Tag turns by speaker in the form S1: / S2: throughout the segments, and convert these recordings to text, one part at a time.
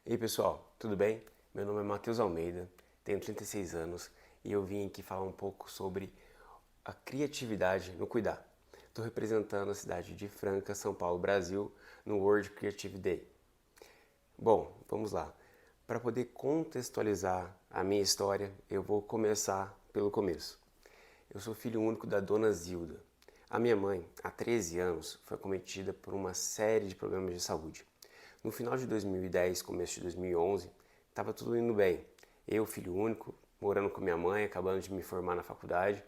S1: E aí pessoal, tudo bem? Meu nome é Matheus Almeida, tenho 36 anos e eu vim aqui falar um pouco sobre a criatividade no cuidar. Estou representando a cidade de Franca, São Paulo, Brasil, no World Creative Day. Bom, vamos lá. Para poder contextualizar a minha história, eu vou começar pelo começo. Eu sou filho único da dona Zilda. A minha mãe, há 13 anos, foi acometida por uma série de problemas de saúde. No final de 2010, começo de 2011, estava tudo indo bem. Eu, filho único, morando com minha mãe, acabando de me formar na faculdade,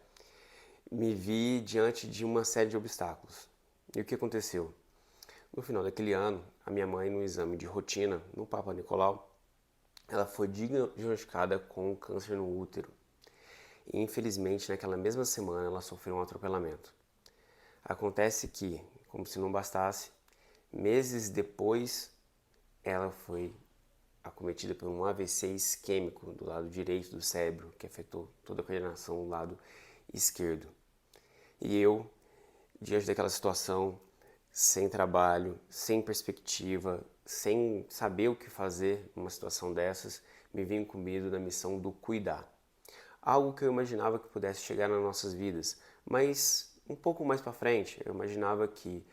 S1: me vi diante de uma série de obstáculos. E o que aconteceu? No final daquele ano, a minha mãe, no exame de rotina, no Papa Nicolau, ela foi diagnosticada com câncer no útero. E infelizmente, naquela mesma semana, ela sofreu um atropelamento. Acontece que, como se não bastasse, meses depois, ela foi acometida por um AVC isquêmico do lado direito do cérebro, que afetou toda a coordenação do lado esquerdo. E eu, diante daquela situação, sem trabalho, sem perspectiva, sem saber o que fazer numa situação dessas, me vi incumbido da missão do cuidar. Algo que eu imaginava que pudesse chegar nas nossas vidas, mas um pouco mais para frente, eu imaginava que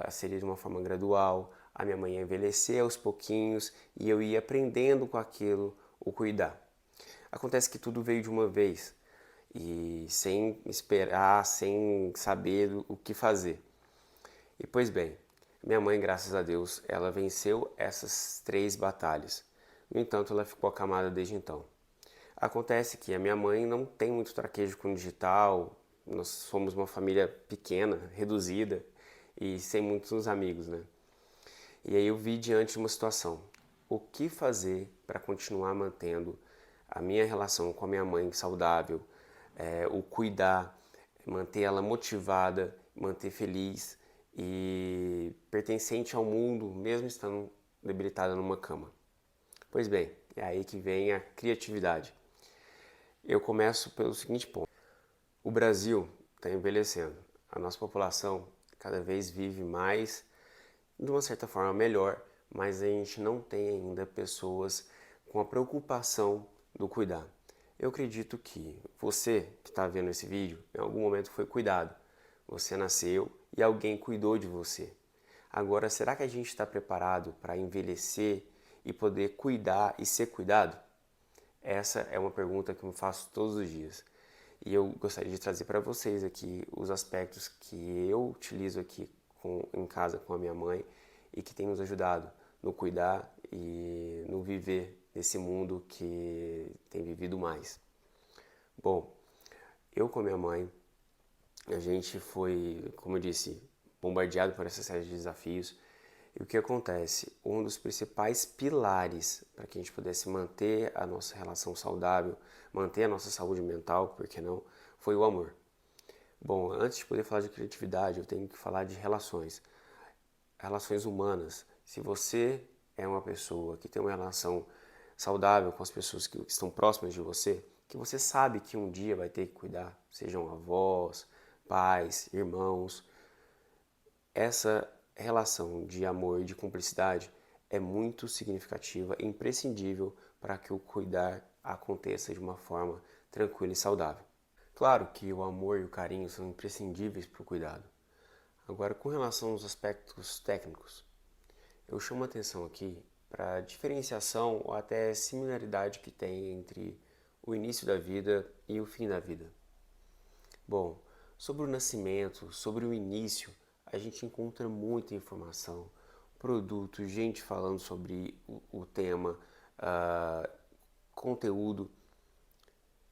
S1: seria de uma forma gradual, a minha mãe ia envelhecer aos pouquinhos e eu ia aprendendo com aquilo o cuidar. Acontece que tudo veio de uma vez e sem esperar, sem saber o que fazer. E pois bem, minha mãe, graças a Deus, ela venceu essas 3 batalhas. No entanto, ela ficou acamada desde então. Acontece que a minha mãe não tem muito traquejo com o digital, nós somos uma família pequena, reduzida e sem muitos amigos, né? E aí eu vi diante de uma situação, o que fazer para continuar mantendo a minha relação com a minha mãe saudável, o cuidar, manter ela motivada, manter feliz e pertencente ao mundo, mesmo estando debilitada numa cama. Pois bem, é aí que vem a criatividade. Eu começo pelo seguinte ponto. O Brasil está envelhecendo. A nossa população cada vez vive mais, de uma certa forma melhor, mas a gente não tem ainda pessoas com a preocupação do cuidar. Eu acredito que você que está vendo esse vídeo, em algum momento foi cuidado. Você nasceu e alguém cuidou de você. Agora, será que a gente está preparado para envelhecer e poder cuidar e ser cuidado? Essa é uma pergunta que eu me faço todos os dias. E eu gostaria de trazer para vocês aqui os aspectos que eu utilizo aqui em casa com a minha mãe e que tem nos ajudado no cuidar e no viver nesse mundo que tem vivido mais. Bom, eu com a minha mãe, a gente foi, como eu disse, bombardeado por essa série de desafios. E o que acontece? Um dos principais pilares para que a gente pudesse manter a nossa relação saudável, manter a nossa saúde mental, por que não, foi o amor. Bom, antes de poder falar de criatividade, eu tenho que falar de relações. Relações humanas. Se você é uma pessoa que tem uma relação saudável com as pessoas que estão próximas de você, que você sabe que um dia vai ter que cuidar, sejam avós, pais, irmãos, essa relação de amor e de cumplicidade é muito significativa e imprescindível para que o cuidar aconteça de uma forma tranquila e saudável. Claro que o amor e o carinho são imprescindíveis para o cuidado. Agora, com relação aos aspectos técnicos, eu chamo a atenção aqui para a diferenciação ou até similaridade que tem entre o início da vida e o fim da vida. Bom, sobre o nascimento, sobre o início, a gente encontra muita informação, produtos, gente falando sobre o tema, conteúdo.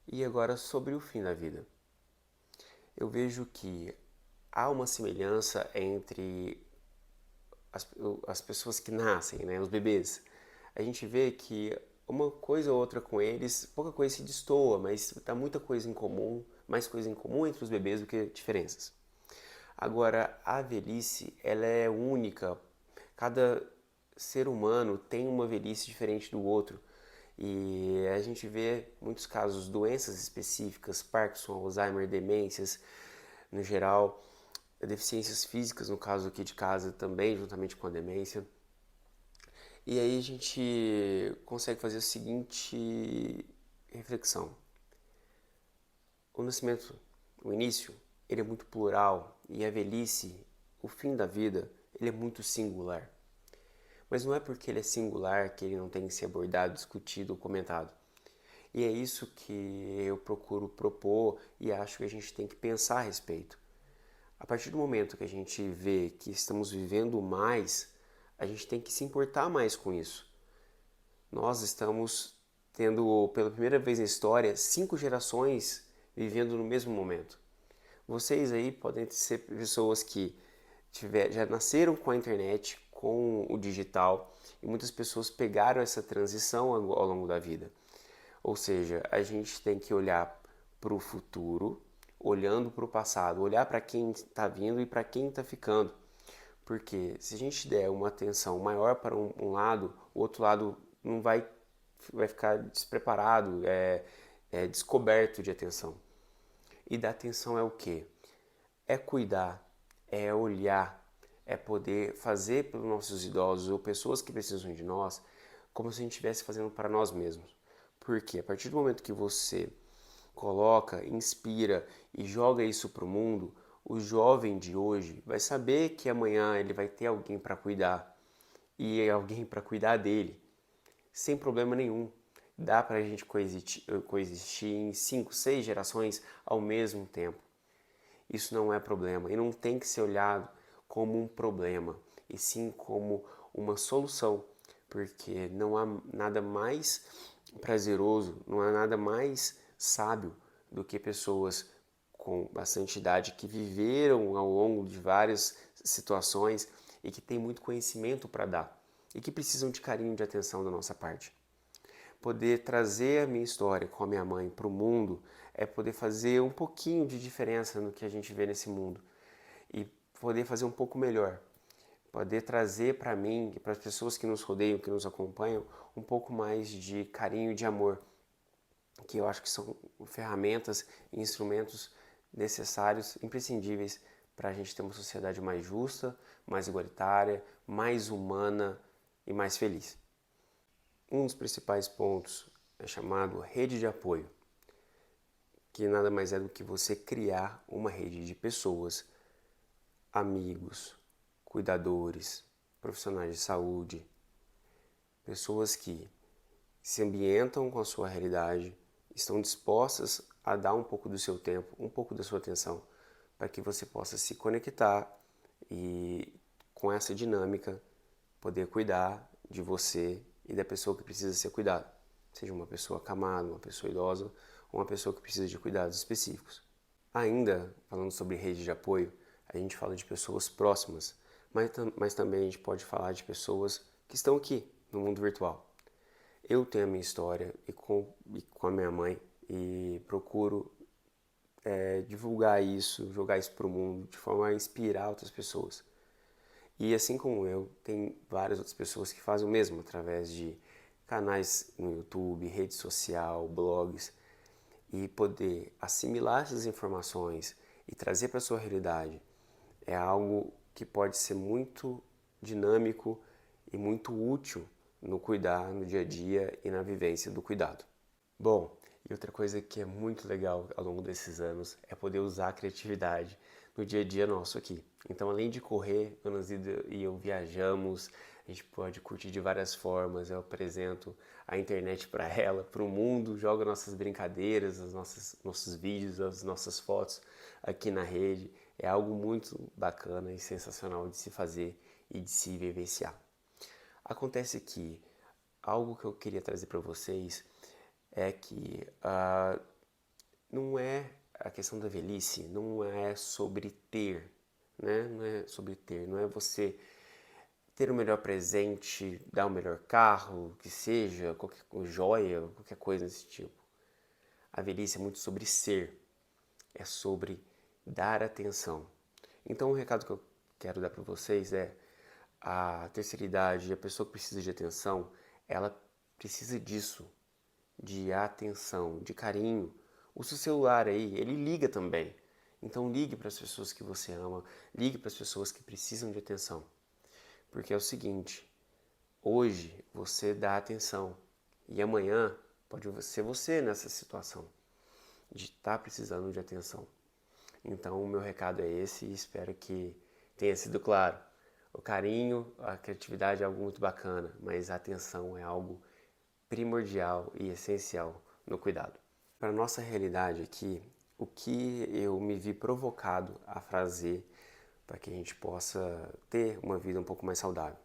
S1: E agora sobre o fim da vida. Eu vejo que há uma semelhança entre as pessoas que nascem, né, os bebês. A gente vê que uma coisa ou outra com eles, pouca coisa se destoa, mas dá muita coisa em comum, mais coisa em comum entre os bebês do que diferenças. Agora, a velhice, ela é única. Cada ser humano tem uma velhice diferente do outro. E a gente vê muitos casos, doenças específicas, Parkinson, Alzheimer, demências, no geral, deficiências físicas, no caso aqui de casa também, juntamente com a demência. E aí a gente consegue fazer a seguinte reflexão. O nascimento, o início, ele é muito plural e a velhice, o fim da vida, ele é muito singular. Mas não é porque ele é singular que ele não tem que ser abordado, discutido ou comentado. E é isso que eu procuro propor e acho que a gente tem que pensar a respeito. A partir do momento que a gente vê que estamos vivendo mais, a gente tem que se importar mais com isso. Nós estamos tendo, pela primeira vez na história, 5 gerações vivendo no mesmo momento. Vocês aí podem ser pessoas que já nasceram com a internet, com o digital, e muitas pessoas pegaram essa transição ao longo da vida. Ou seja, a gente tem que olhar para o futuro, olhando para o passado, olhar para quem está vindo e para quem está ficando. Porque se a gente der uma atenção maior para um lado, o outro lado não vai ficar despreparado, descoberto de atenção. E da atenção é o quê? É cuidar, é olhar, é poder fazer pelos nossos idosos ou pessoas que precisam de nós como se a gente estivesse fazendo para nós mesmos. Porque a partir do momento que você coloca, inspira e joga isso para o mundo, o jovem de hoje vai saber que amanhã ele vai ter alguém para cuidar e alguém para cuidar dele, sem problema nenhum. Dá para a gente coexistir em 5, 6 gerações ao mesmo tempo. Isso não é problema e não tem que ser olhado como um problema, e sim como uma solução, porque não há nada mais prazeroso, não há nada mais sábio do que pessoas com bastante idade que viveram ao longo de várias situações e que têm muito conhecimento para dar e que precisam de carinho e de atenção da nossa parte. Poder trazer a minha história com a minha mãe para o mundo é poder fazer um pouquinho de diferença no que a gente vê nesse mundo e poder fazer um pouco melhor. Poder trazer para mim e para as pessoas que nos rodeiam, que nos acompanham, um pouco mais de carinho e de amor, que eu acho que são ferramentas e instrumentos necessários, imprescindíveis para a gente ter uma sociedade mais justa, mais igualitária, mais humana e mais feliz. Um dos principais pontos é chamado rede de apoio, que nada mais é do que você criar uma rede de pessoas, amigos, cuidadores, profissionais de saúde, pessoas que se ambientam com a sua realidade, estão dispostas a dar um pouco do seu tempo, um pouco da sua atenção, para que você possa se conectar e, com essa dinâmica, poder cuidar de você e da pessoa que precisa ser cuidada. Seja uma pessoa acamada, uma pessoa idosa ou uma pessoa que precisa de cuidados específicos. Ainda, falando sobre rede de apoio, a gente fala de pessoas próximas, mas também a gente pode falar de pessoas que estão aqui, no mundo virtual. Eu tenho a minha história e com a minha mãe e procuro divulgar isso, jogar isso para o mundo de forma a inspirar outras pessoas. E assim como eu, tem várias outras pessoas que fazem o mesmo através de canais no YouTube, rede social, blogs, e poder assimilar essas informações e trazer para a sua realidade é algo que pode ser muito dinâmico e muito útil no cuidar no dia a dia e na vivência do cuidado. Bom, e outra coisa que é muito legal ao longo desses anos é poder usar a criatividade no dia a dia nosso aqui. Então, além de correr, eu e eu viajamos, a gente pode curtir de várias formas. Eu apresento a internet para ela, para o mundo, jogo nossas brincadeiras, nossos vídeos, as nossas fotos aqui na rede. É algo muito bacana e sensacional de se fazer e de se vivenciar. Acontece que algo que eu queria trazer para vocês é que não é a questão da velhice, não é sobre ter, né? Não é sobre ter, não é você ter o melhor presente, dar o melhor carro, que seja, qualquer joia, qualquer coisa desse tipo. A velhice é muito sobre ser, é sobre dar atenção. Então o recado que eu quero dar para vocês é a terceira idade, a pessoa que precisa de atenção, ela precisa disso, de atenção, de carinho. O seu celular aí, ele liga também. Então ligue para as pessoas que você ama, ligue para as pessoas que precisam de atenção. Porque é o seguinte, hoje você dá atenção. E amanhã pode ser você nessa situação de estar precisando de atenção. Então o meu recado é esse e espero que tenha sido claro. O carinho, a criatividade é algo muito bacana, mas a atenção é algo primordial e essencial no cuidado. Para a nossa realidade aqui, o que eu me vi provocado a fazer para que a gente possa ter uma vida um pouco mais saudável?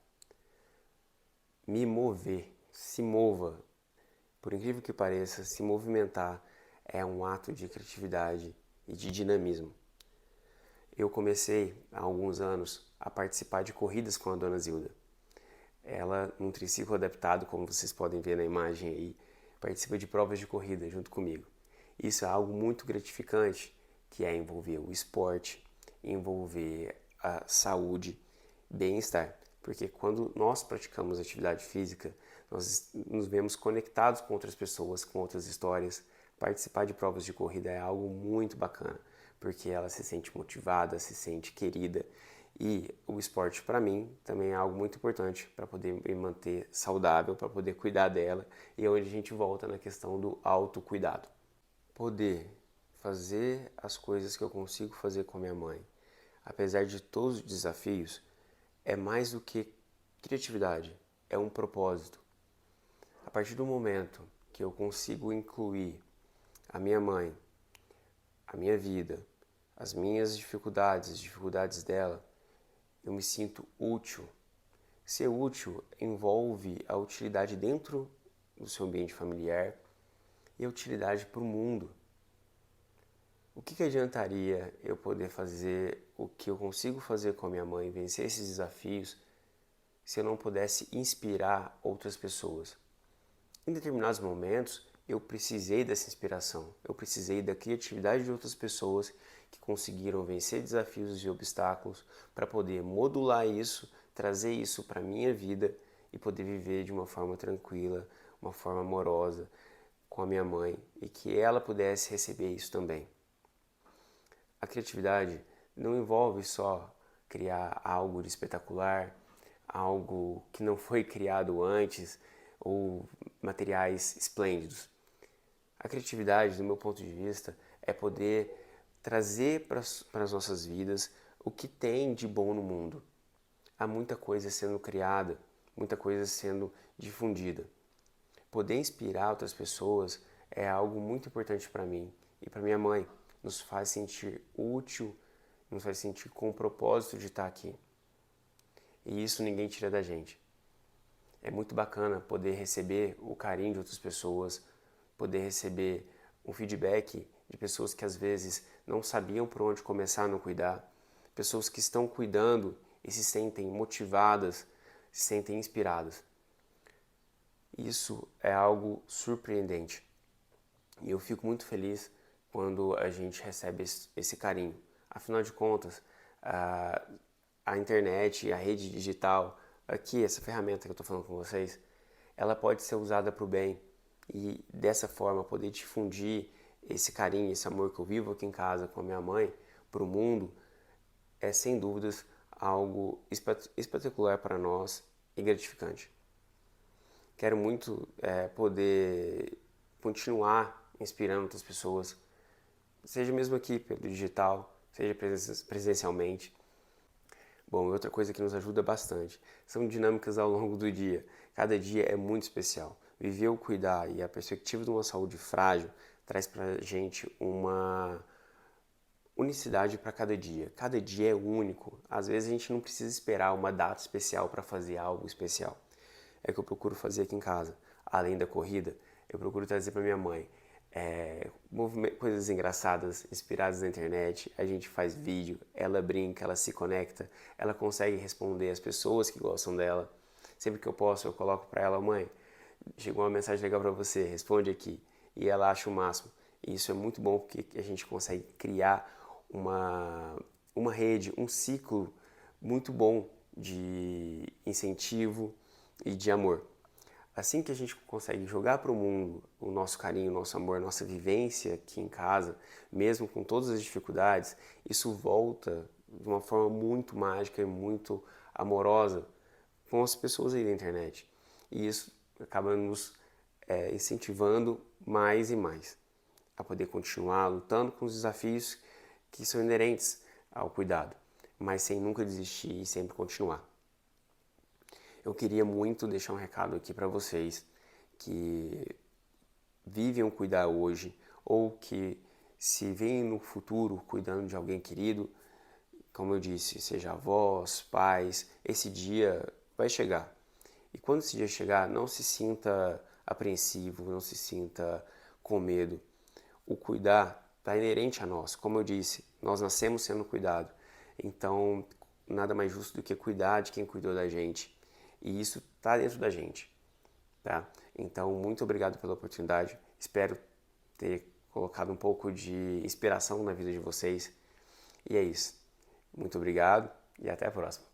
S1: Me mover, se mova. Por incrível que pareça, se movimentar é um ato de criatividade e de dinamismo. Eu comecei há alguns anos a participar de corridas com a dona Zilda. Ela, num triciclo adaptado, como vocês podem ver na imagem aí, participa de provas de corrida junto comigo. Isso é algo muito gratificante, que é envolver o esporte, envolver a saúde, bem-estar. Porque quando nós praticamos atividade física, nós nos vemos conectados com outras pessoas, com outras histórias. Participar de provas de corrida é algo muito bacana, porque ela se sente motivada, se sente querida. E o esporte, para mim, também é algo muito importante para poder me manter saudável, para poder cuidar dela. E é onde a gente volta na questão do autocuidado. Poder fazer as coisas que eu consigo fazer com a minha mãe, apesar de todos os desafios, é mais do que criatividade, é um propósito. A partir do momento que eu consigo incluir a minha mãe, a minha vida, as minhas dificuldades, as dificuldades dela, eu me sinto útil. Ser útil envolve a utilidade dentro do seu ambiente familiar e a utilidade para o mundo. O que adiantaria eu poder fazer o que eu consigo fazer com a minha mãe, vencer esses desafios, se eu não pudesse inspirar outras pessoas? Em determinados momentos, eu precisei dessa inspiração, eu precisei da criatividade de outras pessoas que conseguiram vencer desafios e obstáculos para poder modular isso, trazer isso para a minha vida e poder viver de uma forma tranquila, uma forma amorosa com a minha mãe e que ela pudesse receber isso também. A criatividade não envolve só criar algo de espetacular, algo que não foi criado antes ou materiais esplêndidos. A criatividade, do meu ponto de vista, é poder trazer para as nossas vidas o que tem de bom no mundo. Há muita coisa sendo criada, muita coisa sendo difundida. Poder inspirar outras pessoas é algo muito importante para mim e para minha mãe. Nos faz sentir útil, nos faz sentir com o propósito de estar aqui. E isso ninguém tira da gente. É muito bacana poder receber o carinho de outras pessoas, poder receber um feedback de pessoas que às vezes não sabiam por onde começar no cuidar, pessoas que estão cuidando e se sentem motivadas, se sentem inspiradas. Isso é algo surpreendente. E eu fico muito feliz quando a gente recebe esse carinho. Afinal de contas, a internet, a rede digital, aqui, essa ferramenta que eu estou falando com vocês, ela pode ser usada para o bem e dessa forma poder difundir esse carinho, esse amor que eu vivo aqui em casa com a minha mãe para o mundo é sem dúvidas algo espetacular para nós e gratificante. Quero muito poder continuar inspirando outras pessoas, seja mesmo aqui pelo digital, seja presencialmente. Bom, outra coisa que nos ajuda bastante são dinâmicas ao longo do dia. Cada dia é muito especial. Viver o cuidar e a perspectiva de uma saúde frágil traz pra gente uma unicidade para cada dia. Cada dia é único. Às vezes a gente não precisa esperar uma data especial para fazer algo especial. É o que eu procuro fazer aqui em casa. Além da corrida, eu procuro trazer para minha mãe coisas engraçadas, inspiradas na internet. A gente faz vídeo, ela brinca, ela se conecta, ela consegue responder às pessoas que gostam dela. Sempre que eu posso, eu coloco para ela: mãe, chegou uma mensagem legal para você, responde aqui. E ela acha o máximo. E isso é muito bom porque a gente consegue criar uma rede, um ciclo muito bom de incentivo e de amor. Assim que a gente consegue jogar para o mundo o nosso carinho, o nosso amor, a nossa vivência aqui em casa, mesmo com todas as dificuldades, isso volta de uma forma muito mágica e muito amorosa com as pessoas aí da internet. e isso acaba nos incentivando mais e mais a poder continuar lutando com os desafios que são inerentes ao cuidado, mas sem nunca desistir e sempre continuar. Eu queria muito deixar um recado aqui para vocês que vivem o cuidar hoje ou que se veem no futuro cuidando de alguém querido, como eu disse, seja avós, pais, esse dia vai chegar. E quando esse dia chegar, não se sinta apreensivo, não se sinta com medo. O cuidar está inerente a nós. Como eu disse, nós nascemos sendo cuidado. Então, nada mais justo do que cuidar de quem cuidou da gente. E isso está dentro da gente, tá? Então, muito obrigado pela oportunidade. Espero ter colocado um pouco de inspiração na vida de vocês. E é isso. Muito obrigado e até a próxima.